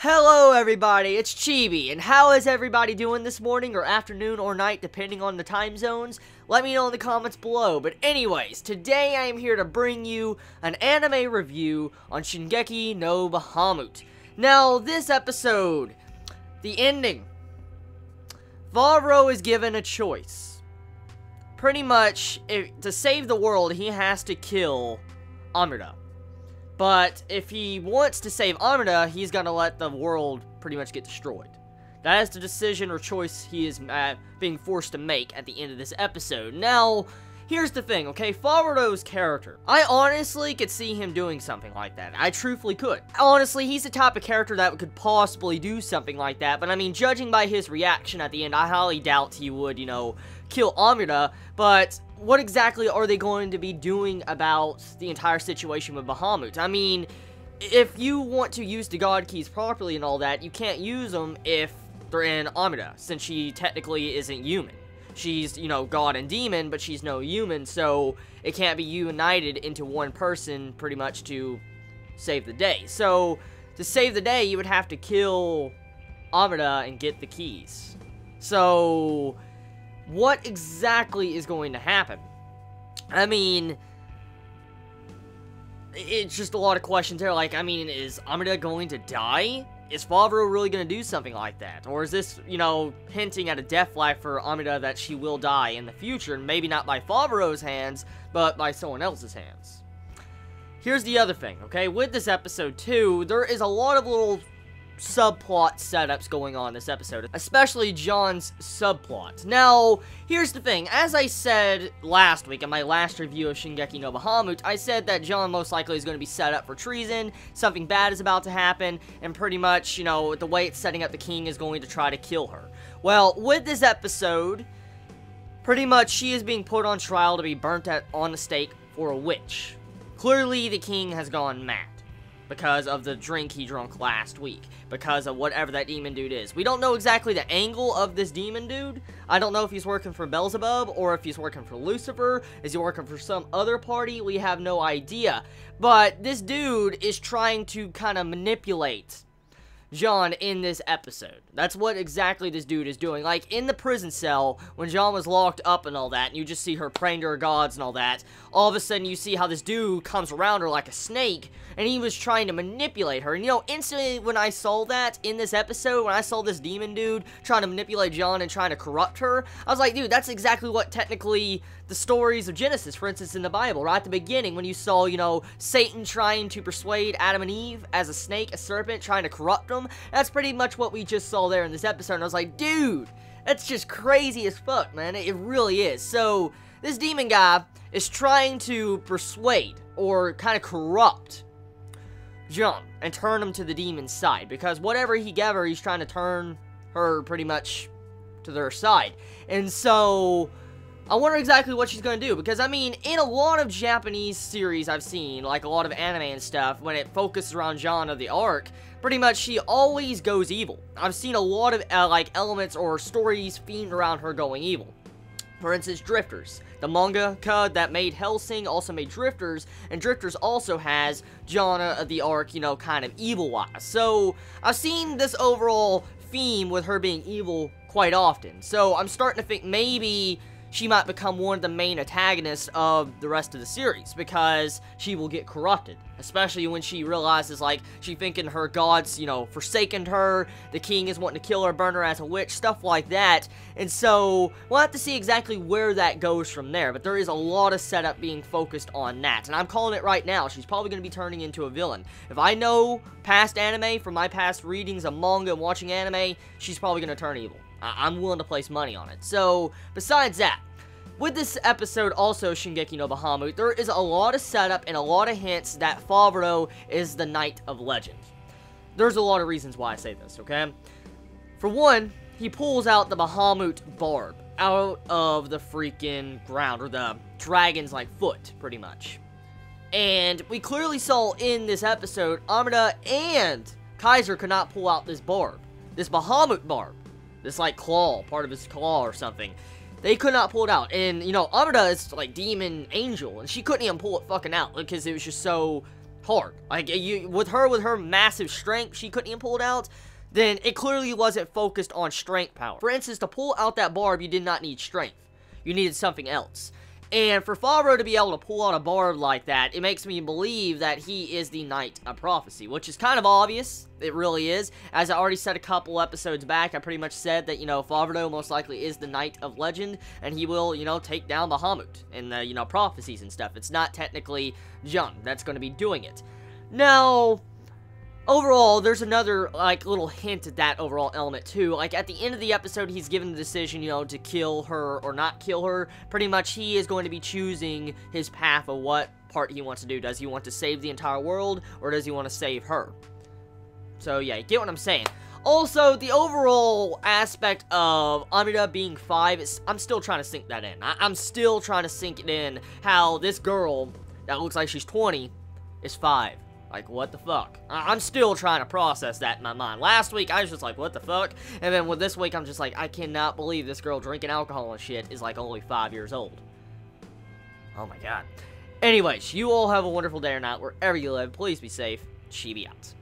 Hello everybody, it's Chibi, and how is everybody doing this morning, or afternoon, or night, depending on the time zones? Let me know in the comments below. But anyways, today I am here to bring you an anime review on Shingeki no Bahamut. Now, this episode, the ending, Varro is given a choice. Pretty much, to save the world, he has to kill Amida. But if he wants to save Amida, he's gonna let the world pretty much get destroyed. That is the decision or choice he is being forced to make at the end of this episode. Now, here's the thing, okay? Varro's character, I honestly could see him doing something like that. I truthfully could. Honestly, he's the type of character that could possibly do something like that. But I mean, judging by his reaction at the end, I highly doubt he would, kill Amida. But what exactly are they going to be doing about the entire situation with Bahamut? I mean, if you want to use the God Keys properly and all that, you can't use them if they're in Amida, since she technically isn't human. She's, God and demon, but she's no human, so it can't be united into one person pretty much to save the day. So, to save the day, you would have to kill Amida and get the keys. So, what exactly is going to happen? I mean, it's just a lot of questions there. Like, I mean, is Amida going to die? Is Varro really going to do something like that? Or is this, hinting at a death life for Amida that she will die in the future? And maybe not by Varro's hands, but by someone else's hands. Here's the other thing, okay? With this episode, too, there is a lot of little subplot setups going on in this episode, especially John's subplot. Now, here's the thing. As I said last week in my last review of Shingeki no Bahamut, I said that John most likely is going to be set up for treason, something bad is about to happen, and pretty much, the way it's setting up, the king is going to try to kill her. Well, with this episode, pretty much she is being put on trial to be burnt on the stake for a witch. Clearly, the king has gone mad because of the drink he drank last week, because of whatever that demon dude is. We don't know exactly the angle of this demon dude. I don't know if he's working for Beelzebub, or if he's working for Lucifer. Is he working for some other party? We have no idea. But this dude is trying to kind of manipulate John in this episode. That's what exactly this dude is doing. Like, in the prison cell, when John was locked up and all that, and you just see her praying to her gods and all that, all of a sudden you see how this dude comes around her like a snake, and he was trying to manipulate her. And, instantly when I saw that in this episode, when I saw this demon dude trying to manipulate John and trying to corrupt her, I was like, dude, that's exactly what technically the stories of Genesis, for instance, in the Bible, right at the beginning, when you saw, Satan trying to persuade Adam and Eve as a snake, a serpent, trying to corrupt them. That's pretty much what we just saw there in this episode, and I was like, dude, that's just crazy as fuck, man. It really is. So, this demon guy is trying to persuade, or kind of corrupt John, and turn him to the demon's side, because whatever he gave her, he's trying to turn her pretty much to their side. And so, I wonder exactly what she's going to do, because, I mean, in a lot of Japanese series I've seen, like a lot of anime and stuff, when it focuses around John of the Ark, pretty much she always goes evil. I've seen a lot of, elements or stories themed around her going evil. For instance, Drifters. The mangaka that made Hellsing also made Drifters, and Drifters also has John of the Ark, kind of evil-wise. So, I've seen this overall theme with her being evil quite often. So, I'm starting to think maybe she might become one of the main antagonists of the rest of the series, because she will get corrupted, especially when she realizes, like, she thinking her gods, forsaken her, the king is wanting to kill her, burn her as a witch, stuff like that. And so, we'll have to see exactly where that goes from there, but there is a lot of setup being focused on that, and I'm calling it right now. She's probably going to be turning into a villain. If I know past anime, from my past readings of manga and watching anime, she's probably going to turn evil. I'm willing to place money on it. So, besides that, with this episode, also, Shingeki no Bahamut, there is a lot of setup and a lot of hints that Varro is the Knight of Legend. There's a lot of reasons why I say this, okay? For one, he pulls out the Bahamut Barb out of the freaking ground, or the dragon's, foot, pretty much. And we clearly saw in this episode, Amida and Kaiser could not pull out this Barb. This Bahamut Barb. This, claw, part of his claw or something. They could not pull it out. And, Amida is, demon angel, and she couldn't even pull it fucking out, because it was just so hard. Like, with her massive strength, she couldn't even pull it out, then it clearly wasn't focused on strength power. For instance, to pull out that barb, you did not need strength. You needed something else. And for Favreau to be able to pull out a barb like that, it makes me believe that he is the Knight of Prophecy, which is kind of obvious. It really is. As I already said a couple episodes back, I pretty much said that, Favreau most likely is the Knight of Legend, and he will, take down Bahamut in the, prophecies and stuff. It's not technically Jung that's going to be doing it. Now, overall, there's another, little hint at that overall element, too. Like, at the end of the episode, he's given the decision, to kill her or not kill her. Pretty much, he is going to be choosing his path of what part he wants to do. Does he want to save the entire world, or does he want to save her? So, yeah, you get what I'm saying. Also, the overall aspect of Amida being 5, I'm still trying to sink that in. I'm still trying to sink it in how this girl that looks like she's 20 is 5. Like, what the fuck? I'm still trying to process that in my mind. Last week, I was just like, what the fuck? And then with this week, I'm just like, I cannot believe this girl drinking alcohol and shit is, like, only 5 years old. Oh my god. Anyways, you all have a wonderful day or night wherever you live. Please be safe. Chibi out.